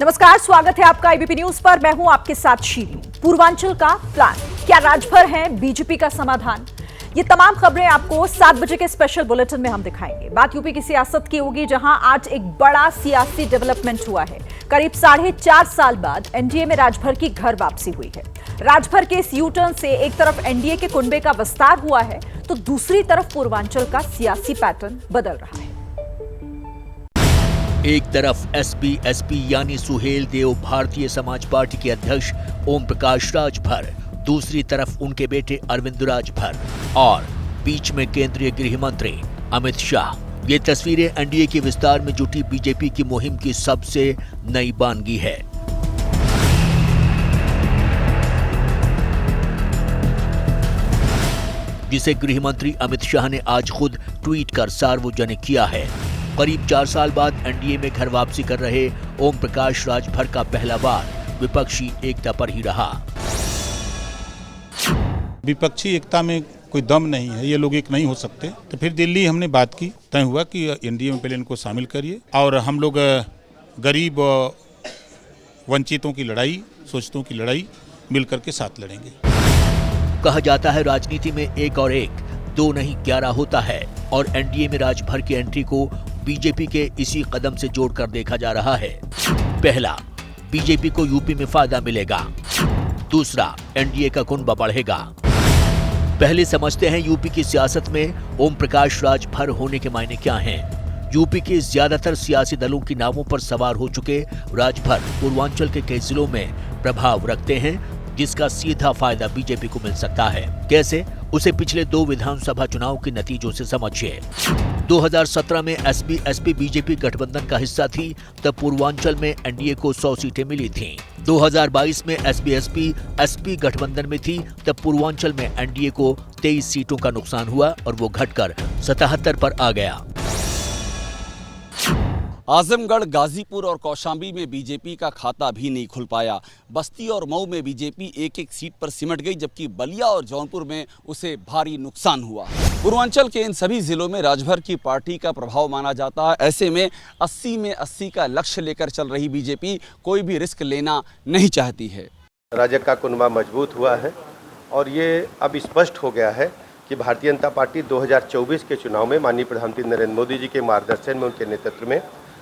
नमस्कार, स्वागत है आपका एबीपी न्यूज पर। मैं हूं आपके साथ शीरी। पूर्वांचल का प्लान, क्या राजभर है बीजेपी का समाधान? ये तमाम खबरें आपको 7 बजे के स्पेशल बुलेटिन में हम दिखाएंगे। बात यूपी की सियासत की होगी, जहां आज एक बड़ा सियासी डेवलपमेंट हुआ है। करीब 4.5 साल बाद एनडीए में राजभर की घर वापसी हुई है। राजभर के इस यू टर्न से एक तरफ एनडीए के कुनबे का विस्तार हुआ है, तो दूसरी तरफ पूर्वांचल का सियासी पैटर्न बदल रहा है। एक तरफ एसपी यानी सुहेल देव भारतीय समाज पार्टी के अध्यक्ष ओम प्रकाश राजभर, दूसरी तरफ उनके बेटे अरविंद राजभर और बीच में केंद्रीय गृह मंत्री अमित शाह। ये तस्वीरें एनडीए के विस्तार में जुटी बीजेपी की मुहिम की सबसे नई बानगी है। जिसे गृह मंत्री अमित शाह ने आज खुद ट्वीट कर सार्वजनिक किया है। करीब 4 साल बाद एनडीए में घर वापसी कर रहे ओम प्रकाश राजभर का पहला बार विपक्षी एकता पर ही रहा। विपक्षी एकता में कोई दम नहीं है, ये लोग एक नहीं हो सकते। तो फिर दिल्ली हमने बात की, तय हुआ कि एनडीए में पहले इनको शामिल करिए और हम लोग गरीब वंचितों की लड़ाई, शोषितों की लड़ाई मिलकर के साथ लड़ेंगे। कहा जाता है राजनीति में 1 और 1 2 नहीं 11 होता है, और एनडीए में राजभर की एंट्री को बीजेपी के इसी कदम से जोड़कर देखा जा रहा है। पहला, बीजेपी को यूपी में फायदा मिलेगा। दूसरा, एनडीए का कुनबा बढ़ेगा। पहले समझते हैं यूपी की सियासत में ओम प्रकाश राजभर होने के मायने क्या हैं। यूपी के ज्यादातर सियासी दलों की नावों पर सवार हो चुके राजभर पूर्वांचल के कई जिलों में प्रभाव रखते हैं, जिसका सीधा फायदा बीजेपी को मिल सकता है। कैसे, उसे पिछले 2 विधानसभा चुनाव के नतीजों से समझिए। 2017 में एसपी बीजेपी गठबंधन का हिस्सा थी, तब पूर्वांचल में एनडीए को 100 सीटें मिली थीं। 2022 में एसपी गठबंधन में थी, तब पूर्वांचल में एनडीए को 23 सीटों का नुकसान हुआ और वो घटकर 77 पर आ गया। आजमगढ़, गाजीपुर और कौशाम्बी में बीजेपी का खाता भी नहीं खुल पाया। बस्ती और मऊ में बीजेपी एक सीट पर सिमट गई, जबकि बलिया और जौनपुर में उसे भारी नुकसान हुआ। पूर्वांचल के इन सभी जिलों में राजभर की पार्टी का प्रभाव माना जाता है। ऐसे में 80 में 80 का लक्ष्य लेकर चल रही बीजेपी कोई भी रिस्क लेना नहीं चाहती है। राजग का कुनबा मजबूत हुआ है और ये अब स्पष्ट हो गया है कि भारतीय जनता पार्टी 2024 के चुनाव में माननीय प्रधानमंत्री नरेंद्र मोदी जी के मार्गदर्शन में, उनके नेतृत्व में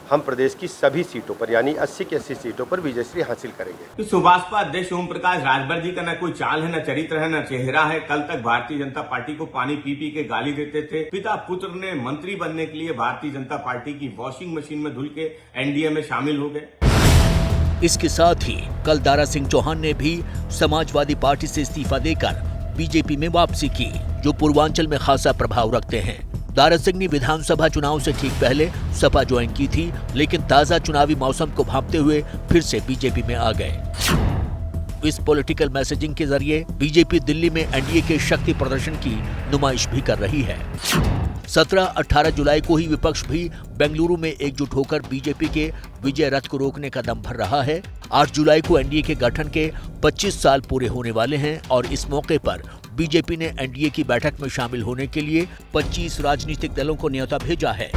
हम प्रदेश की सभी सीटों पर यानी 80 की 80 सीटों पर विजयश्री हासिल करेंगे। सुभाषपा अध्यक्ष ओम प्रकाश राजभर जी का न कोई चाल है, न चरित्र है, न चेहरा है। कल तक भारतीय जनता पार्टी को पानी पी पी के गाली देते थे। पिता पुत्र ने मंत्री बनने के लिए भारतीय जनता पार्टी की वॉशिंग मशीन में धुल के एनडीए में शामिल हो गए। इसके साथ ही कल दारा सिंह चौहान ने भी समाजवादी पार्टी से इस्तीफा देकर बीजेपी में वापसी की, जो पूर्वांचल में खासा प्रभाव रखते हैं। दारा सिंह ने विधानसभा चुनाव से ठीक पहले सपा ज्वाइन की थी, लेकिन ताजा चुनावी मौसम को भांपते हुए फिर से बीजेपी में आ गए। इस पॉलिटिकल मैसेजिंग के जरिए बीजेपी दिल्ली में एनडीए के शक्ति प्रदर्शन की नुमाइश भी कर रही है। 17-18 जुलाई को ही विपक्ष भी बेंगलुरु में एकजुट होकर बीजेपी के विजय रथ को रोकने का दम भर रहा है। 8 जुलाई को एनडीए के गठन के 25 साल पूरे होने वाले हैं और इस मौके पर बीजेपी ने एनडीए की बैठक में शामिल होने के लिए 25 राजनीतिक दलों को न्योता भेजा है।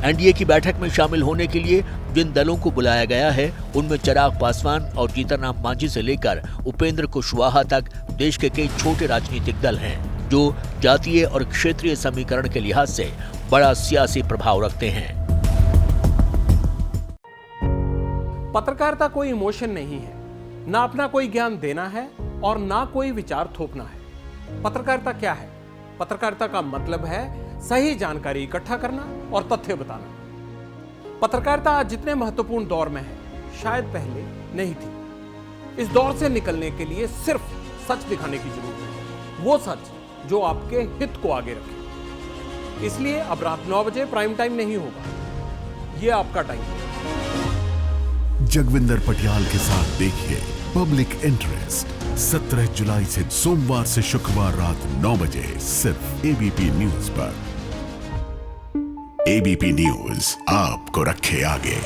एनडीए की बैठक में शामिल होने के लिए जिन दलों को बुलाया गया है, उनमें चिराग पासवान और जीतनराम मांझी से लेकर उपेंद्र कुशवाहा तक देश के कई छोटे राजनीतिक दल हैं, जो जातीय और क्षेत्रीय समीकरण के लिहाज से बड़ा सियासी प्रभाव रखते हैं। पत्रकारिता कोई इमोशन नहीं है, ना अपना कोई ज्ञान देना है और ना कोई विचार थोपना है। पत्रकारिता क्या है? पत्रकारिता का मतलब है सही जानकारी इकट्ठा करना और तथ्य बताना। पत्रकारिता आज जितने महत्वपूर्ण दौर में है, शायद पहले नहीं थी। इस दौर से निकलने के लिए सिर्फ सच दिखाने की जरूरत है, वो सच जो आपके हित को आगे रखे। इसलिए अब रात 9 बजे प्राइम टाइम नहीं होगा, ये आपका टाइम है। जगविंदर पटियाल के साथ देखिए पब्लिक इंटरेस्ट 17 जुलाई से सोमवार से शुक्रवार रात 9 बजे सिर्फ एबीपी न्यूज पर। एबीपी न्यूज आपको रखे आगे।